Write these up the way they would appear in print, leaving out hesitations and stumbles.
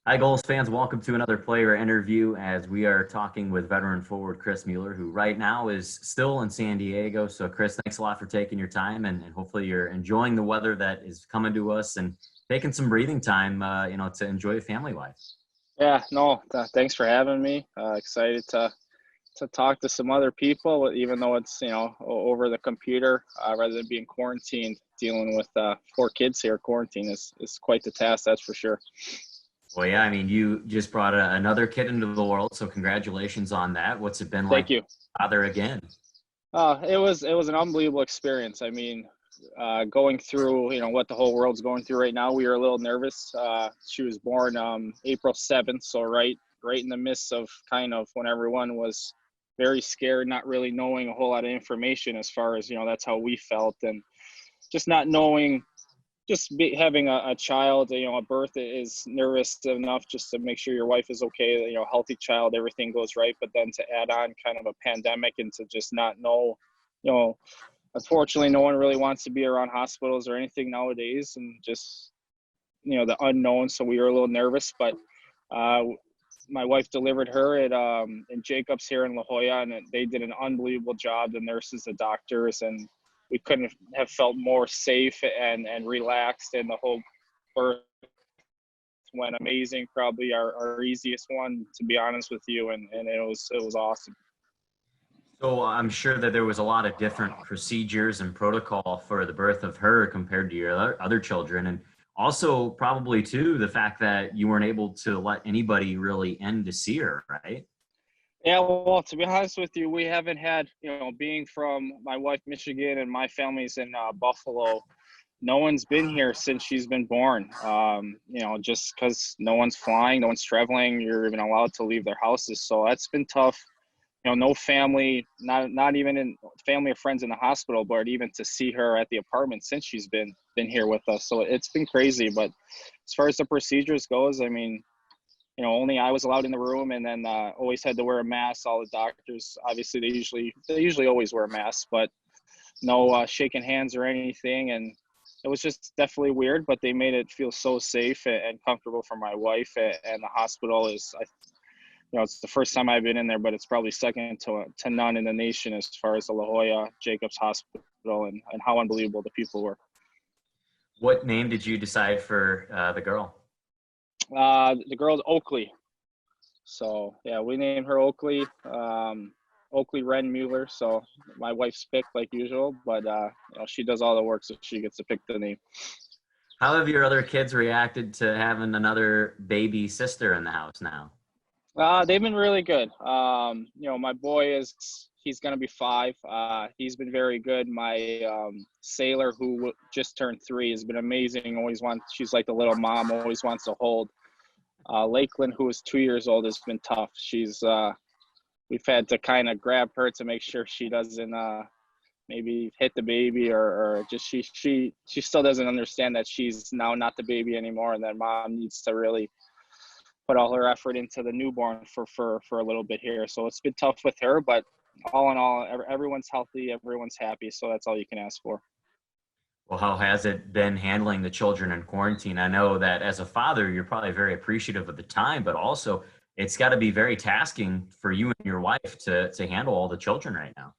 Hi, Gulls fans. Welcome to another player interview as we are talking with veteran forward Chris Mueller, who right now is still in San Diego. So, Chris, thanks a lot for taking your time, and hopefully you're enjoying the weather that is coming to us and taking some breathing time, to enjoy family life. Yeah, no, thanks for having me. Excited to talk to some other people, even though it's over the computer rather than being quarantined. Dealing with four kids here, quarantine is quite the task, that's for sure. Well, yeah, I mean, you just brought another kid into the world, so congratulations on that. What's it been like, Thank you. father again? It was an unbelievable experience. I mean, going through what the whole world's going through right now, we were a little nervous. She was born April 7th, so right in the midst of kind of when everyone was very scared, not really knowing a whole lot of information as far as that's how we felt, and just not knowing, having a child, a birth is nervous enough just to make sure your wife is okay, healthy child, everything goes right, but then to add on kind of a pandemic and to just not know, you know unfortunately no one really wants to be around hospitals or anything nowadays, and just the unknown. So we were a little nervous, but uh my wife delivered her at in Jacobs here in La Jolla, and they did an unbelievable job, the nurses, the doctors, and we couldn't have felt more safe and relaxed. And the whole birth went amazing, probably our easiest one, to be honest with you, and it was awesome. So I'm sure that there was a lot of different procedures and protocol for the birth of her compared to your other children. And also probably too, the fact that you weren't able to let anybody really in to see her, right? Yeah, well, to be honest with you, we haven't had, being from my wife, Michigan, and my family's in Buffalo. No one's been here since she's been born. Just because no one's flying, no one's traveling, you're even allowed to leave their houses. So that's been tough. No family, not even in family or friends in the hospital, but even to see her at the apartment since she's been here with us. So it's been crazy. But as far as the procedures goes, I mean, only I was allowed in the room, and then always had to wear a mask. All the doctors, obviously, they usually always wear a mask, but no shaking hands or anything. And it was just definitely weird, but they made it feel so safe and comfortable for my wife. And the hospital is, it's the first time I've been in there, but it's probably second to none in the nation as far as the La Jolla Jacobs Hospital, and how unbelievable the people were. What name did you decide for the girl? The girl's Oakley. So yeah, we named her Oakley. Oakley Ren Mueller. So my wife's pick like usual, but she does all the work, so she gets to pick the name. How have your other kids reacted to having another baby sister in the house now? They've been really good. My boy he's gonna be 5. He's been very good. My sailor, who just turned 3, has been amazing. She's like the little mom, always wants to hold. Lakeland, who is 2 years old, has been tough. We've had to kind of grab her to make sure she doesn't maybe hit the baby, or just she still doesn't understand that she's now not the baby anymore, and that mom needs to really put all her effort into the newborn for a little bit here. So it's been tough with her, but all in all, everyone's healthy, everyone's happy. So that's all you can ask for. Well, how has it been handling the children in quarantine? I know that as a father, you're probably very appreciative of the time, but also it's got to be very tasking for you and your wife to handle all the children right now.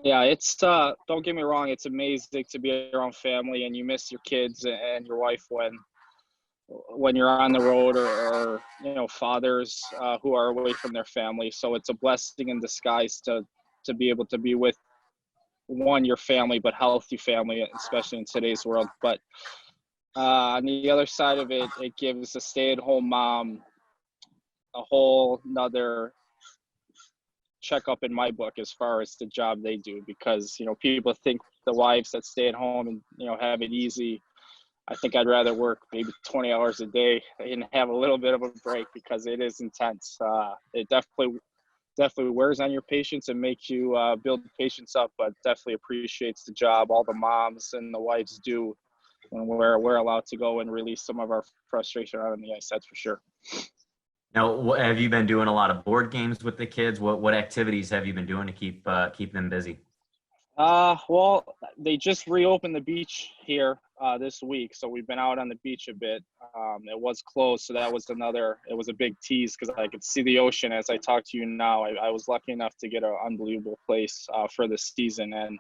Yeah, it's don't get me wrong, it's amazing to be around family, and you miss your kids and your wife when you're on the road, or fathers who are away from their family. So it's a blessing in disguise to be able to be with your family, but healthy family, especially in today's world. But on the other side of it, it gives a stay-at-home mom a whole nother checkup in my book as far as the job they do, because people think the wives that stay at home and have it easy. I think I'd rather work maybe 20 hours a day and have a little bit of a break, because it is intense. It definitely wears on your patience and makes you build patience up, but definitely appreciates the job all the moms and the wives do when we're allowed to go and release some of our frustration out on the ice. That's for sure. Now, have you been doing a lot of board games with the kids? What activities have you been doing to keep them busy? Well, they just reopened the beach here this week, so we've been out on the beach a bit. It was closed, so that was it was a big tease because I could see the ocean as I talk to you now. I was lucky enough to get an unbelievable place for the season, and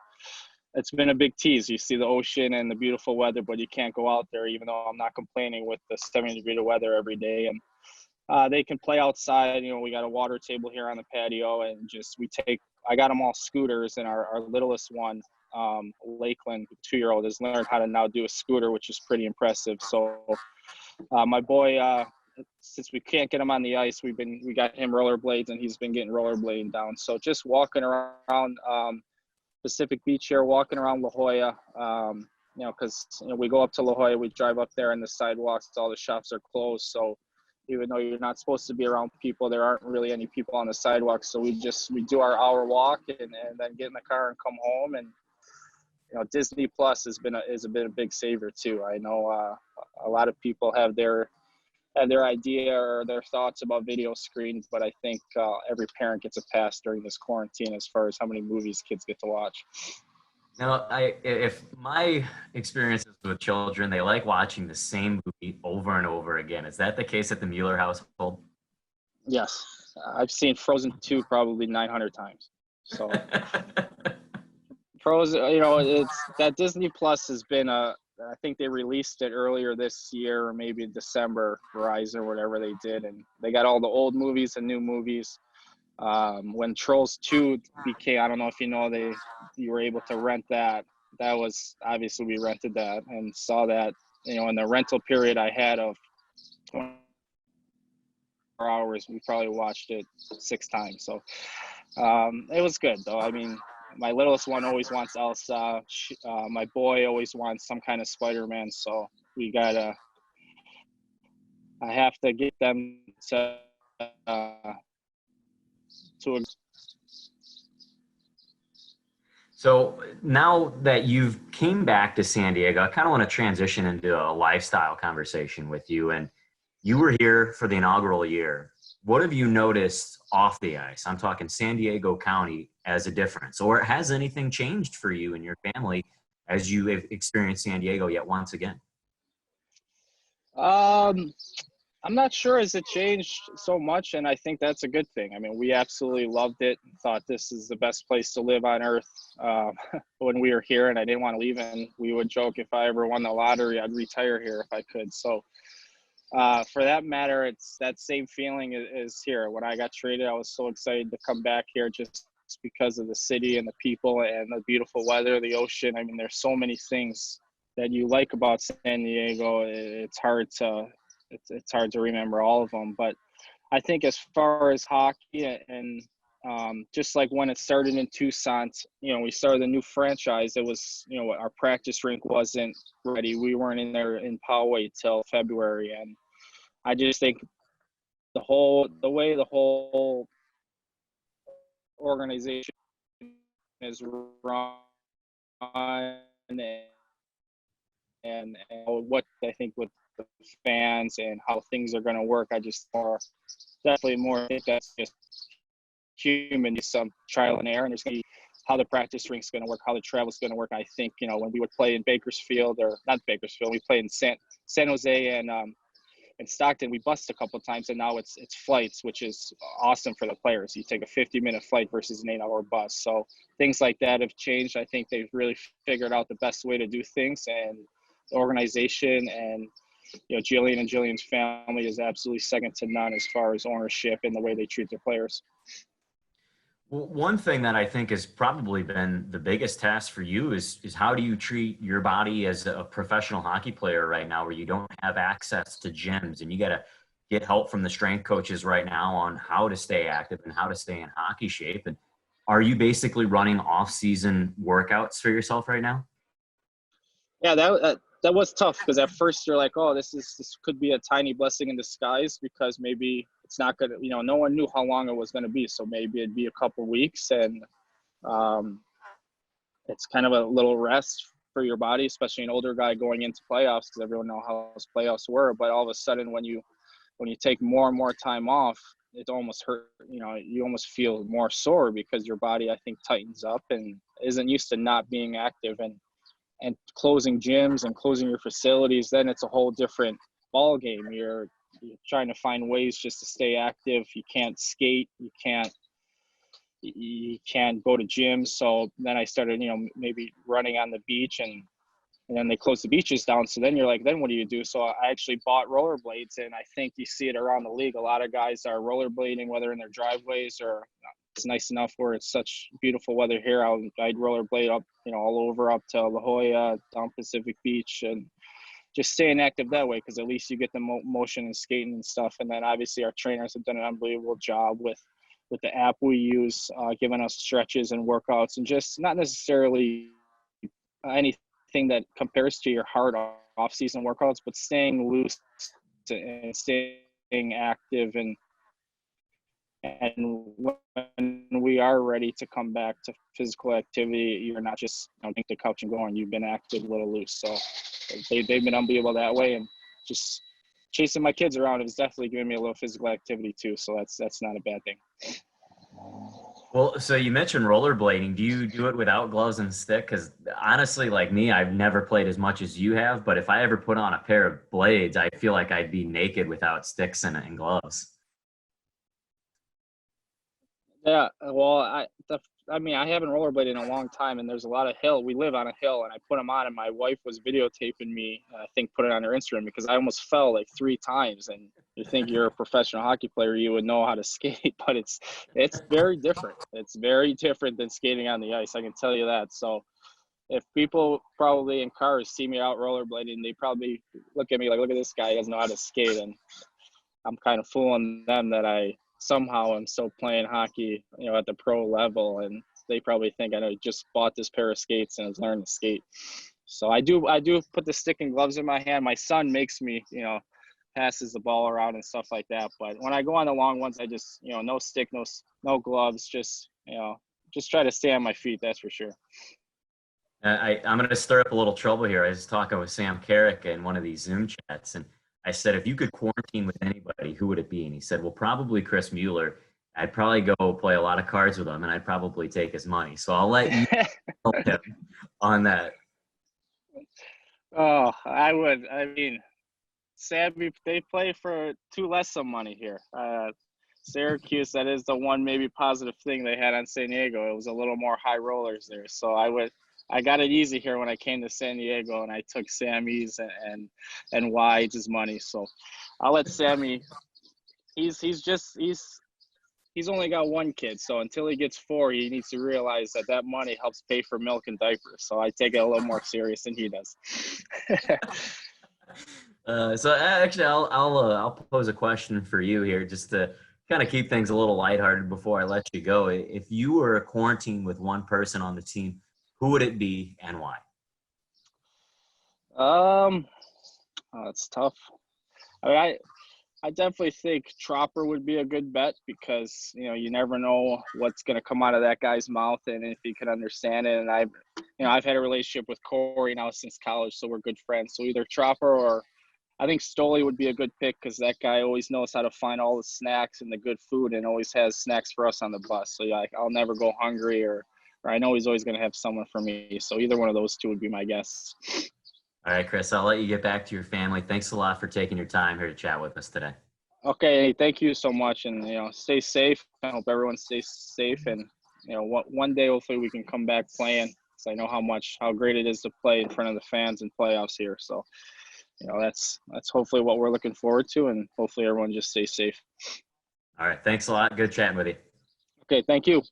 it's been a big tease. You see the ocean and the beautiful weather, but you can't go out there, even though I'm not complaining with the 70-degree weather every day. And they can play outside. You know, we got a water table here on the patio, and I got them all scooters, and our littlest one, Lakeland, 2-year-old, has learned how to now do a scooter, which is pretty impressive. So my boy, since we can't get him on the ice, we got him rollerblades, and he's been getting rollerblading down. So just walking around Pacific Beach here, walking around La Jolla, you know, because we go up to La Jolla, we drive up there, and the sidewalks, all the shops are closed. So even though you're not supposed to be around people, there aren't really any people on the sidewalk. So we do our hour walk and then get in the car and come home. And Disney Plus has been a big savior too. I know a lot of people have their idea or their thoughts about video screens, but I think every parent gets a pass during this quarantine as far as how many movies kids get to watch. Now, if my experiences with children, they like watching the same movie over and over again. Is that the case at the Mueller household? Yes, I've seen Frozen 2 probably 900 times. So Frozen, it's that Disney Plus has been I think they released it earlier this year or maybe December, Verizon or whatever they did, and they got all the old movies and new movies. When Trolls 2 became, I don't know if you were able to rent that. That was obviously, we rented that and saw that, in the rental period I had of 24 hours, we probably watched it 6 times. So it was good though. I mean, my littlest one always wants Elsa. My boy always wants some kind of Spider-Man. So I have to get them to So now that you've came back to San Diego, I kind of want to transition into a lifestyle conversation with you. And you were here for the inaugural year. What have you noticed off the ice? I'm talking San Diego County as a difference. Or has anything changed for you and your family as you have experienced San Diego yet once again? I'm not sure as it changed so much, and I think that's a good thing. I mean, we absolutely loved it, thought this is the best place to live on earth when we were here, and I didn't want to leave. And we would joke, if I ever won the lottery, I'd retire here if I could. So for that matter, it's that same feeling is here. When I got traded, I was so excited to come back here just because of the city and the people and the beautiful weather, the ocean. I mean, there's so many things that you like about San Diego. It's hard to remember all of them, but I think as far as hockey and just like when it started in Tucson, we started a new franchise. It was, our practice rink wasn't ready. We weren't in there in Poway till February, and I just think the way the whole organization is run and what I think with the fans and how things are going to work, I just definitely more think that's just human, some trial and error, and there's going to be how the practice rink's going to work, how the travel's going to work. I think, when we would play in Bakersfield, or not Bakersfield, we played in San Jose and Stockton, we bust a couple of times, and now it's flights, which is awesome for the players. You take a 50-minute flight versus an 8-hour bus. So things like that have changed. I think they've really figured out the best way to do things, and the organization and Jillian and Jillian's family is absolutely second to none as far as ownership and the way they treat their players. Well, one thing that I think has probably been the biggest task for you is how do you treat your body as a professional hockey player right now, where you don't have access to gyms and you got to get help from the strength coaches right now on how to stay active and how to stay in hockey shape. And are you basically running off-season workouts for yourself right now? Yeah, that was tough, because at first you're like, oh, this could be a tiny blessing in disguise, because maybe it's not going to, no one knew how long it was going to be. So maybe it'd be a couple weeks, and it's kind of a little rest for your body, especially an older guy going into playoffs, because everyone knows how those playoffs were. But all of a sudden, when you take more and more time off, it almost hurt. You almost feel more sore because your body, I think, tightens up and isn't used to not being active, and closing gyms and closing your facilities. Then it's a whole different ball game. You're trying to find ways just to stay active. You can't skate. You can't go to gyms. So then I started, maybe running on the beach, and then they closed the beaches down. So then you're like, then what do you do? So I actually bought rollerblades, and I think you see it around the league. A lot of guys are rollerblading, whether in their driveways or it's nice enough where it's such beautiful weather here. I'd rollerblade up, all over up to La Jolla, down Pacific Beach, and just staying active that way, because at least you get the motion and skating and stuff. And then obviously our trainers have done an unbelievable job with the app we use, giving us stretches and workouts, and just not necessarily anything that compares to your hard off-season workouts, but staying loose and staying active. And when we are ready to come back to physical activity, you're not just take the couch and going. You've been active, a little loose. So they've been unbelievable that way. And just chasing my kids around has definitely given me a little physical activity too. So that's not a bad thing. Well, so you mentioned rollerblading. Do you do it without gloves and stick? Because honestly, like me, I've never played as much as you have. But if I ever put on a pair of blades, I feel like I'd be naked without sticks and gloves. Yeah, well, I haven't rollerbladed in a long time, and there's a lot of hill. We live on a hill, and I put them on, and my wife was videotaping me. I think put it on her Instagram, because I almost fell like 3 times. And you think you're a professional hockey player, you would know how to skate, but it's very different. It's very different than skating on the ice. I can tell you that. So if people probably in cars see me out rollerblading, they probably look at me like, look at this guy, he doesn't know how to skate. And I'm kind of fooling them that I somehow am still playing hockey, at the pro level, and they probably think I just bought this pair of skates and has learned to skate. So I do put the stick and gloves in my hand. My son makes me, passes the ball around and stuff like that. But when I go on the long ones, I just, no stick, no gloves, just try to stay on my feet. That's for sure. I'm going to stir up a little trouble here. I was talking with Sam Carrick in one of these Zoom chats, and I said, if you could quarantine with anybody, who would it be? And he said, well, probably Chris Mueller. I'd probably go play a lot of cards with him, and I'd probably take his money. So I'll let you help him on that. Oh, I would. I mean, Sammy, they play for less some money here. Syracuse, that is the one maybe positive thing they had on San Diego. It was a little more high rollers there. So I got it easy here when I came to San Diego, and I took Sammy's and Wide's money. So I'll let Sammy. He's only got 1 kid, so until he gets 4, he needs to realize that money helps pay for milk and diapers. So I take it a little more serious than he does. So actually, I'll pose a question for you here, just to kind of keep things a little lighthearted before I let you go. If you were quarantined with one person on the team, who would it be and why? It's tough. I mean, I definitely think Tropper would be a good bet, because you never know what's going to come out of that guy's mouth, and if he can understand it. And I've had a relationship with Corey now since college, so we're good friends. So either Tropper, or I think Stoli would be a good pick, because that guy always knows how to find all the snacks and the good food, and always has snacks for us on the bus. So I'll never go hungry, or I know he's always going to have someone for me. So either one of those two would be my guess. All right, Chris, I'll let you get back to your family. Thanks a lot for taking your time here to chat with us today. Okay, thank you so much, and stay safe. I hope everyone stays safe, and one day hopefully we can come back playing, because I know how great it is to play in front of the fans in playoffs here. So that's hopefully what we're looking forward to, and hopefully everyone just stays safe. All right, thanks a lot. Good chatting with you. Okay, thank you.